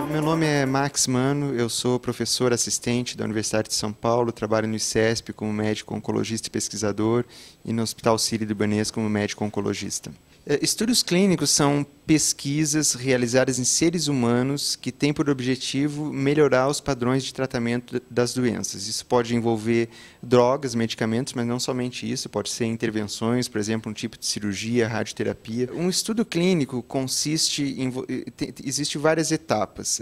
Meu nome é Max Mano, eu sou professor assistente da Universidade de São Paulo, trabalho no ICESP como médico oncologista e pesquisador e no Hospital Sírio-Libanês como médico oncologista. Estudos clínicos são pesquisas realizadas em seres humanos que têm por objetivo melhorar os padrões de tratamento das doenças. Isso pode envolver drogas, medicamentos, mas não somente isso, pode ser intervenções, por exemplo, um tipo de cirurgia, radioterapia. Um estudo clínico existe várias etapas.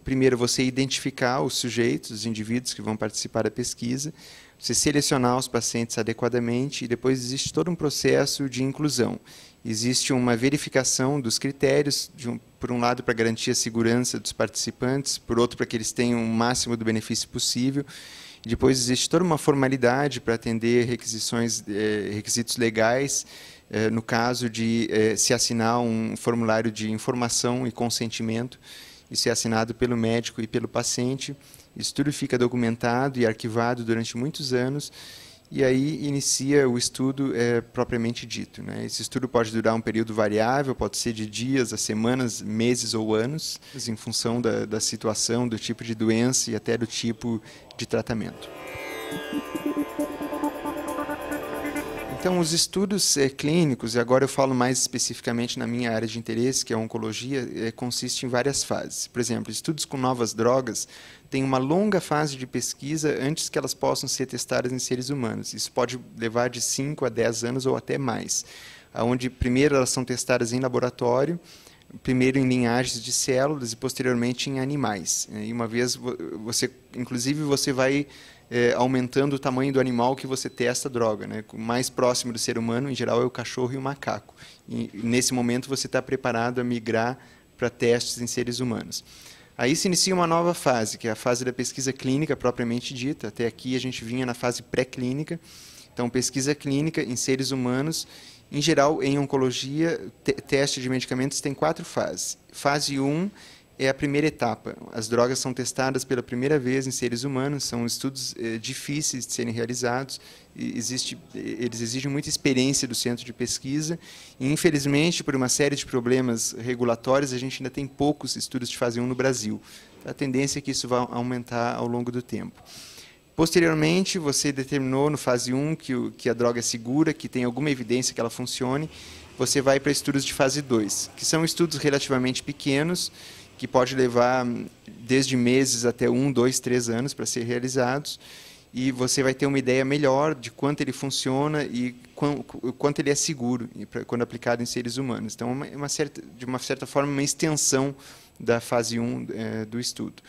Primeiro, você identificar os sujeitos, os indivíduos que vão participar da pesquisa, você selecionar os pacientes adequadamente e depois existe todo um processo de inclusão. Existe uma verificação dos critérios, por um lado, para garantir a segurança dos participantes, por outro, para que eles tenham o máximo do benefício possível. E depois existe toda uma formalidade para atender requisitos legais, no caso de se assinar um formulário de informação e consentimento. Isso é assinado pelo médico e pelo paciente. Isso tudo fica documentado e arquivado durante muitos anos. E aí inicia o estudo propriamente dito, né? Esse estudo pode durar um período variável, pode ser de dias a semanas, meses ou anos, em função da situação, do tipo de doença e até do tipo de tratamento. Então, os estudos clínicos, e agora eu falo mais especificamente na minha área de interesse, que é a oncologia, consiste em várias fases. Por exemplo, estudos com novas drogas têm uma longa fase de pesquisa antes que elas possam ser testadas em seres humanos. Isso pode levar de 5 a 10 anos ou até mais, onde primeiro elas são testadas em laboratório, primeiro em linhagens de células e posteriormente em animais. E uma vez inclusive você vai aumentando o tamanho do animal que você testa a droga, né? O mais próximo do ser humano, em geral, é o cachorro e o macaco. E nesse momento você está preparado a migrar para testes em seres humanos. Aí se inicia uma nova fase, que é a fase da pesquisa clínica propriamente dita. Até aqui a gente vinha na fase pré-clínica. Então, pesquisa clínica em seres humanos. Em geral, em oncologia, teste de medicamentos tem 4 fases. Fase 1 é a primeira etapa. As drogas são testadas pela primeira vez em seres humanos, são estudos difíceis de serem realizados, eles exigem muita experiência do centro de pesquisa e, infelizmente, por uma série de problemas regulatórios, a gente ainda tem poucos estudos de fase 1 no Brasil. A tendência é que isso vai aumentar ao longo do tempo. Posteriormente, você determinou no fase 1 que a droga é segura, que tem alguma evidência que ela funcione, você vai para estudos de fase 2, que são estudos relativamente pequenos, que pode levar desde meses até 1, 2, 3 anos para ser realizados, e você vai ter uma ideia melhor de quanto ele funciona e quanto ele é seguro quando aplicado em seres humanos. Então, de uma certa forma, uma extensão da fase 1 do estudo.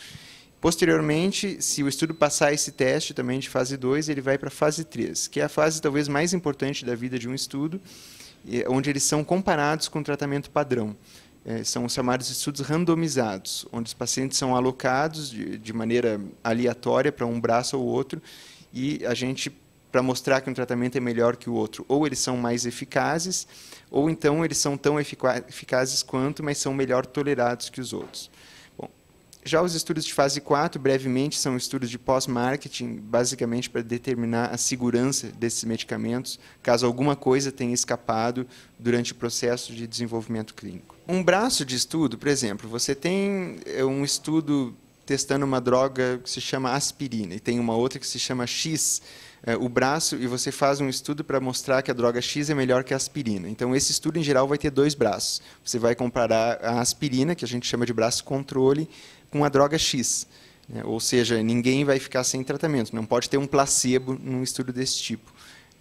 Posteriormente, se o estudo passar esse teste também de fase 2, ele vai para a fase 3, que é a fase talvez mais importante da vida de um estudo, onde eles são comparados com o tratamento padrão. São os chamados estudos randomizados, onde os pacientes são alocados de maneira aleatória para um braço ou outro, e a gente, para mostrar que um tratamento é melhor que o outro, ou eles são mais eficazes, ou então eles são tão eficazes quanto, mas são melhor tolerados que os outros. Bom, já os estudos de fase 4, brevemente, são estudos de pós-marketing, basicamente para determinar a segurança desses medicamentos, caso alguma coisa tenha escapado durante o processo de desenvolvimento clínico. Um braço de estudo, por exemplo, você tem um estudo testando uma droga que se chama aspirina, e tem uma outra que se chama X, o braço, e você faz um estudo para mostrar que a droga X é melhor que a aspirina. Então, esse estudo, em geral, vai ter 2 braços. Você vai comparar a aspirina, que a gente chama de braço controle, com a droga X. Ou seja, ninguém vai ficar sem tratamento, não pode ter um placebo num estudo desse tipo.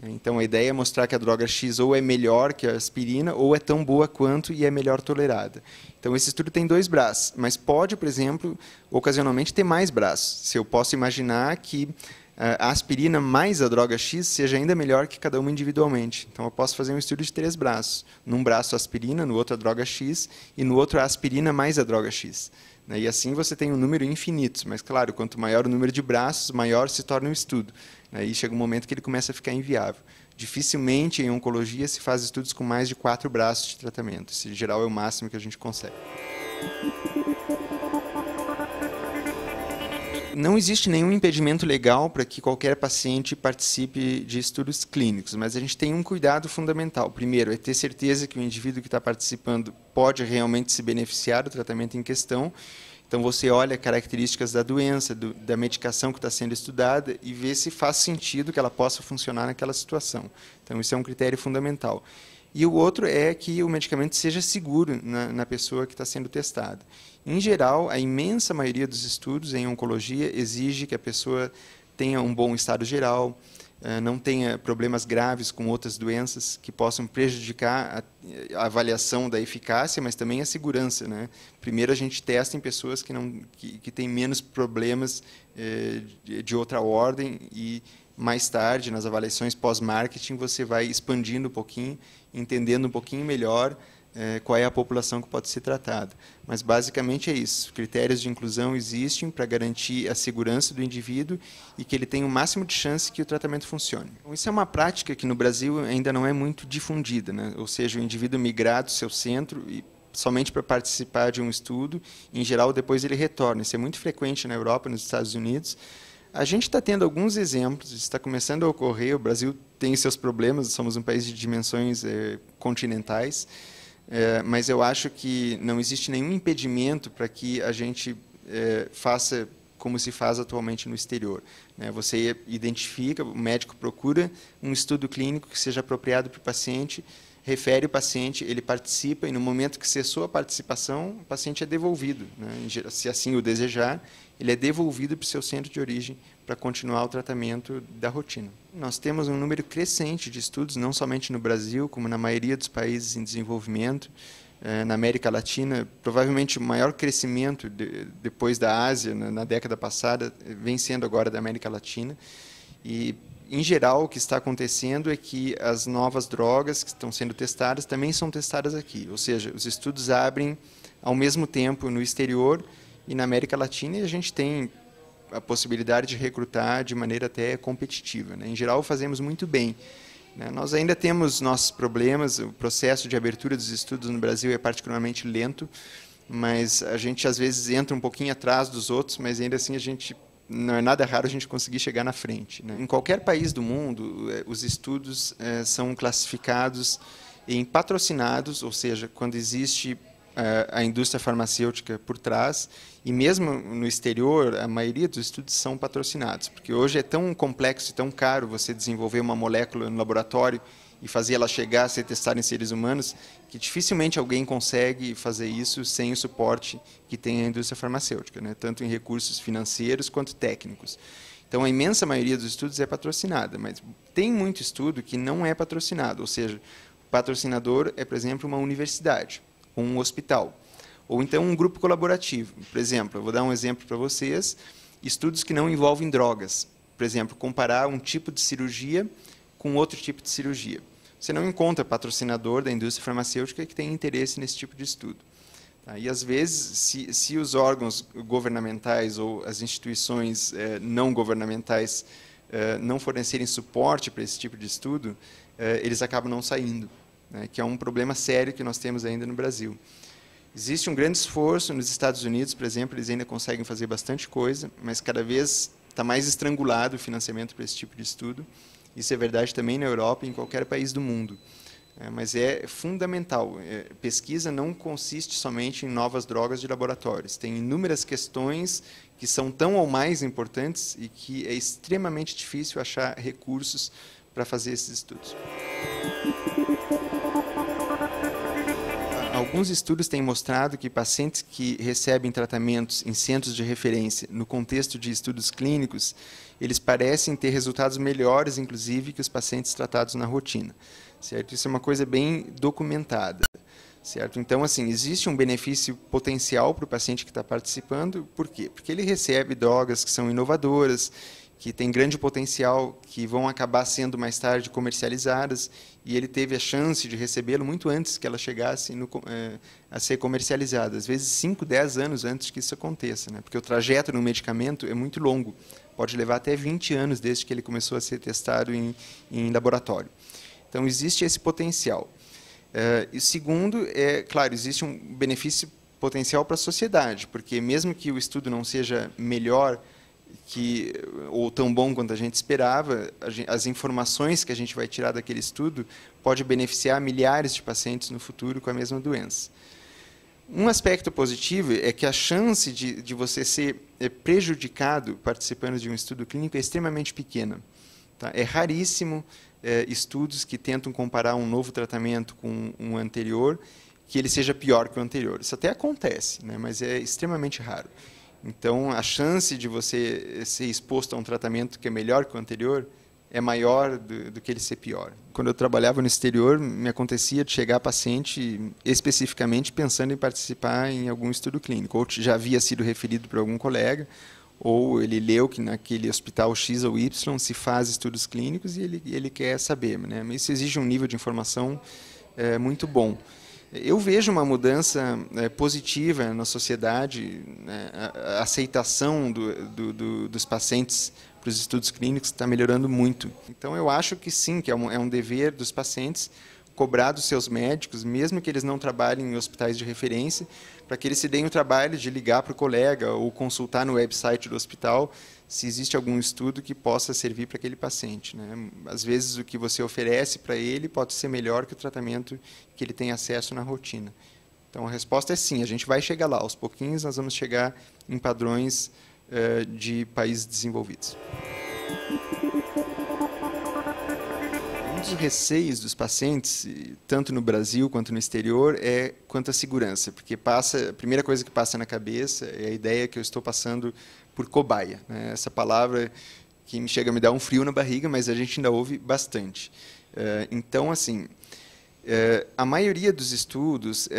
Então, a ideia é mostrar que a droga X ou é melhor que a aspirina, ou é tão boa quanto e é melhor tolerada. Então, esse estudo tem 2 braços, mas pode, por exemplo, ocasionalmente ter mais braços. Se eu posso imaginar que a aspirina mais a droga X seja ainda melhor que cada uma individualmente. Então, eu posso fazer um estudo de 3 braços. Num braço a aspirina, no outro a droga X, e no outro a aspirina mais a droga X. E assim você tem um número infinito, mas, claro, quanto maior o número de braços, maior se torna o estudo. Aí chega um momento que ele começa a ficar inviável. Dificilmente, em oncologia, se faz estudos com mais de 4 braços de tratamento. Esse, em geral, é o máximo que a gente consegue. Não existe nenhum impedimento legal para que qualquer paciente participe de estudos clínicos, mas a gente tem um cuidado fundamental. Primeiro, é ter certeza que o indivíduo que está participando pode realmente se beneficiar do tratamento em questão. Então, você olha características da doença, da medicação que está sendo estudada e vê se faz sentido que ela possa funcionar naquela situação. Então, isso é um critério fundamental. E o outro é que o medicamento seja seguro na pessoa que está sendo testada. Em geral, a imensa maioria dos estudos em oncologia exige que a pessoa tenha um bom estado geral, não tenha problemas graves com outras doenças que possam prejudicar a avaliação da eficácia, mas também a segurança, né? Primeiro, a gente testa em pessoas que têm menos problemas de outra ordem e, mais tarde, nas avaliações pós-marketing, você vai expandindo um pouquinho, entendendo um pouquinho melhor qual é a população que pode ser tratada. Mas, basicamente, é isso. Critérios de inclusão existem para garantir a segurança do indivíduo e que ele tenha o máximo de chance que o tratamento funcione. Então, isso é uma prática que, no Brasil, ainda não é muito difundida, né? Ou seja, o indivíduo migrar do seu centro e somente para participar de um estudo, em geral, depois ele retorna. Isso é muito frequente na Europa, nos Estados Unidos. A gente está tendo alguns exemplos, está começando a ocorrer, o Brasil tem seus problemas, somos um país de dimensões continentais, mas eu acho que não existe nenhum impedimento para que a gente faça como se faz atualmente no exterior. Você identifica, o médico procura um estudo clínico que seja apropriado para o paciente, refere o paciente, ele participa e no momento que cessou a participação, o paciente é devolvido, né? Se assim o desejar, ele é devolvido para o seu centro de origem para continuar o tratamento da rotina. Nós temos um número crescente de estudos, não somente no Brasil, como na maioria dos países em desenvolvimento. Na América Latina, provavelmente o maior crescimento depois da Ásia, na década passada, vem sendo agora da América Latina. E, em geral, o que está acontecendo é que as novas drogas que estão sendo testadas também são testadas aqui. Ou seja, os estudos abrem ao mesmo tempo no exterior e na América Latina, e a gente tem a possibilidade de recrutar de maneira até competitiva, né? Em geral, fazemos muito bem. Nós ainda temos nossos problemas, o processo de abertura dos estudos no Brasil é particularmente lento, mas a gente às vezes entra um pouquinho atrás dos outros, mas ainda assim não é nada raro a gente conseguir chegar na frente, né? Em qualquer país do mundo, os estudos são classificados em patrocinados, ou seja, quando existe a indústria farmacêutica por trás, e mesmo no exterior, a maioria dos estudos são patrocinados, porque hoje é tão complexo e tão caro você desenvolver uma molécula no laboratório e fazer ela chegar a ser testada em seres humanos, que dificilmente alguém consegue fazer isso sem o suporte que tem a indústria farmacêutica, né? Tanto em recursos financeiros quanto técnicos. Então, a imensa maioria dos estudos é patrocinada, mas tem muito estudo que não é patrocinado, ou seja, o patrocinador é, por exemplo, uma universidade, ou um hospital, ou então um grupo colaborativo. Por exemplo, eu vou dar um exemplo para vocês, estudos que não envolvem drogas. Por exemplo, comparar um tipo de cirurgia com outro tipo de cirurgia. Você não encontra patrocinador da indústria farmacêutica que tenha interesse nesse tipo de estudo. E, às vezes, se os órgãos governamentais ou as instituições não governamentais não fornecerem suporte para esse tipo de estudo, eles acabam não saindo, né, que é um problema sério que nós temos ainda no Brasil. Existe um grande esforço nos Estados Unidos, por exemplo, eles ainda conseguem fazer bastante coisa, mas cada vez está mais estrangulado o financiamento para esse tipo de estudo. Isso é verdade também na Europa e em qualquer país do mundo. Mas é fundamental. Pesquisa não consiste somente em novas drogas de laboratórios. Tem inúmeras questões que são tão ou mais importantes e que é extremamente difícil achar recursos para fazer esses estudos. Alguns estudos têm mostrado que pacientes que recebem tratamentos em centros de referência, no contexto de estudos clínicos, eles parecem ter resultados melhores, inclusive, que os pacientes tratados na rotina. Certo? Isso é uma coisa bem documentada. Certo? Então, assim, existe um benefício potencial para o paciente que está participando. Por quê? Porque ele recebe drogas que são inovadoras, que têm grande potencial, que vão acabar sendo mais tarde comercializadas, e ele teve a chance de recebê-lo muito antes que ela chegasse a ser comercializada, às vezes 5, 10 anos antes que isso aconteça, né? Porque o trajeto no medicamento é muito longo, pode levar até 20 anos desde que ele começou a ser testado em laboratório. Então, existe esse potencial. E segundo, claro, existe um benefício potencial para a sociedade, porque mesmo que o estudo não seja melhor ou tão bom quanto a gente esperava, as informações que a gente vai tirar daquele estudo pode beneficiar milhares de pacientes no futuro com a mesma doença. Um aspecto positivo é que a chance de você ser prejudicado participando de um estudo clínico é extremamente pequena. Tá? É raríssimo estudos que tentam comparar um novo tratamento com um anterior, que ele seja pior que o anterior. Isso até acontece, né? Mas é extremamente raro. Então, a chance de você ser exposto a um tratamento que é melhor que o anterior é maior do que ele ser pior. Quando eu trabalhava no exterior, me acontecia de chegar paciente especificamente pensando em participar em algum estudo clínico, ou já havia sido referido por algum colega, ou ele leu que naquele hospital X ou Y se faz estudos clínicos e ele quer saber, né? Mas isso exige um nível de informação muito bom. Eu vejo uma mudança positiva na sociedade, né? A aceitação dos pacientes para os estudos clínicos está melhorando muito. Então, eu acho que sim, que é um dever dos pacientes cobrar dos seus médicos, mesmo que eles não trabalhem em hospitais de referência, para que eles se deem o trabalho de ligar para o colega ou consultar no website do hospital se existe algum estudo que possa servir para aquele paciente, né? Às vezes, o que você oferece para ele pode ser melhor que o tratamento que ele tem acesso na rotina. Então, a resposta é sim, a gente vai chegar lá. Aos pouquinhos, nós vamos chegar em padrões de países desenvolvidos. Um dos receios dos pacientes, tanto no Brasil quanto no exterior, é quanto à segurança, porque a primeira coisa que passa na cabeça é a ideia que eu estou passando por cobaia, né? Essa palavra que me chega a me dar um frio na barriga, mas a gente ainda ouve bastante. Então, assim, a maioria dos estudos,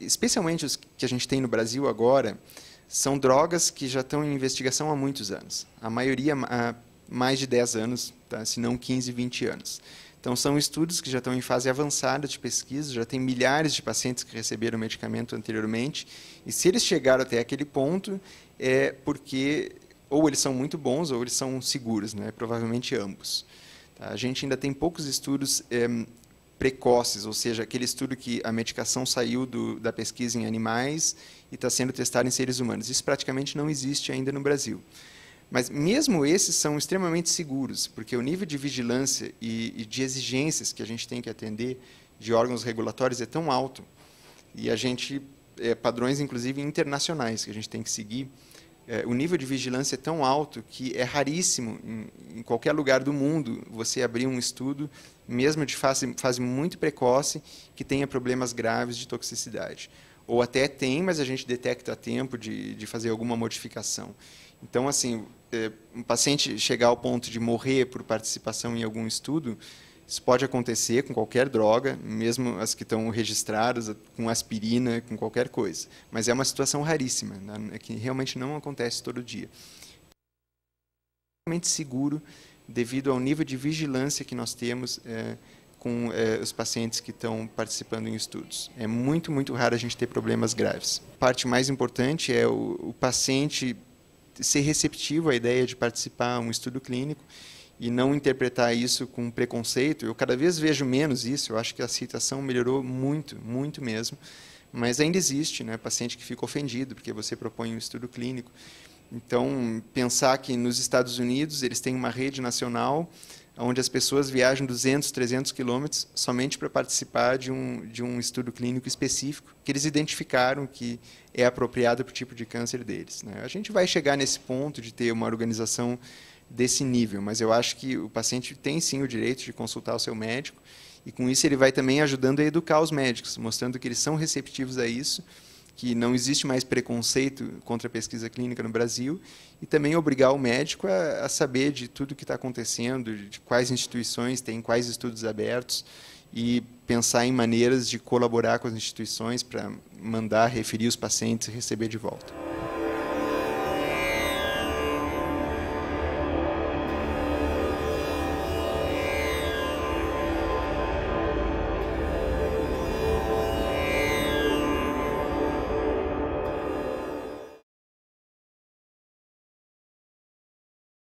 especialmente os que a gente tem no Brasil agora, são drogas que já estão em investigação há muitos anos. A maioria há mais de 10 anos, tá? Se não 15, 20 anos. Então, são estudos que já estão em fase avançada de pesquisa, já tem milhares de pacientes que receberam o medicamento anteriormente, e se eles chegaram até aquele ponto, é porque ou eles são muito bons ou eles são seguros, né? Provavelmente ambos. Tá? A gente ainda tem poucos estudos precoces, ou seja, aquele estudo que a medicação saiu da pesquisa em animais e está sendo testada em seres humanos. Isso praticamente não existe ainda no Brasil. Mas mesmo esses são extremamente seguros, porque o nível de vigilância e de exigências que a gente tem que atender de órgãos regulatórios é tão alto, e a gente, padrões inclusive internacionais que a gente tem que seguir, o nível de vigilância é tão alto que é raríssimo, em qualquer lugar do mundo, você abrir um estudo, mesmo de fase muito precoce, que tenha problemas graves de toxicidade. Ou até tem, mas a gente detecta a tempo de fazer alguma modificação. Então, assim, um paciente chegar ao ponto de morrer por participação em algum estudo, isso pode acontecer com qualquer droga, mesmo as que estão registradas, com aspirina, com qualquer coisa. Mas é uma situação raríssima, né, que realmente não acontece todo dia. É realmente seguro devido ao nível de vigilância que nós temos com os pacientes que estão participando em estudos. É muito, muito raro a gente ter problemas graves. A parte mais importante é o paciente ser receptivo à ideia de participar de um estudo clínico e não interpretar isso com preconceito. Eu cada vez vejo menos isso, eu acho que a aceitação melhorou muito, muito mesmo, mas ainda existe, né, paciente que fica ofendido porque você propõe um estudo clínico. Então, pensar que nos Estados Unidos eles têm uma rede nacional onde as pessoas viajam 200, 300 quilômetros somente para participar de um estudo clínico específico, que eles identificaram que é apropriado para o tipo de câncer deles, né? A gente vai chegar nesse ponto de ter uma organização desse nível, mas eu acho que o paciente tem sim o direito de consultar o seu médico, e com isso ele vai também ajudando a educar os médicos, mostrando que eles são receptivos a isso, que não existe mais preconceito contra a pesquisa clínica no Brasil, e também obrigar o médico a saber de tudo o que está acontecendo, de quais instituições têm quais estudos abertos, e pensar em maneiras de colaborar com as instituições para mandar, referir os pacientes e receber de volta.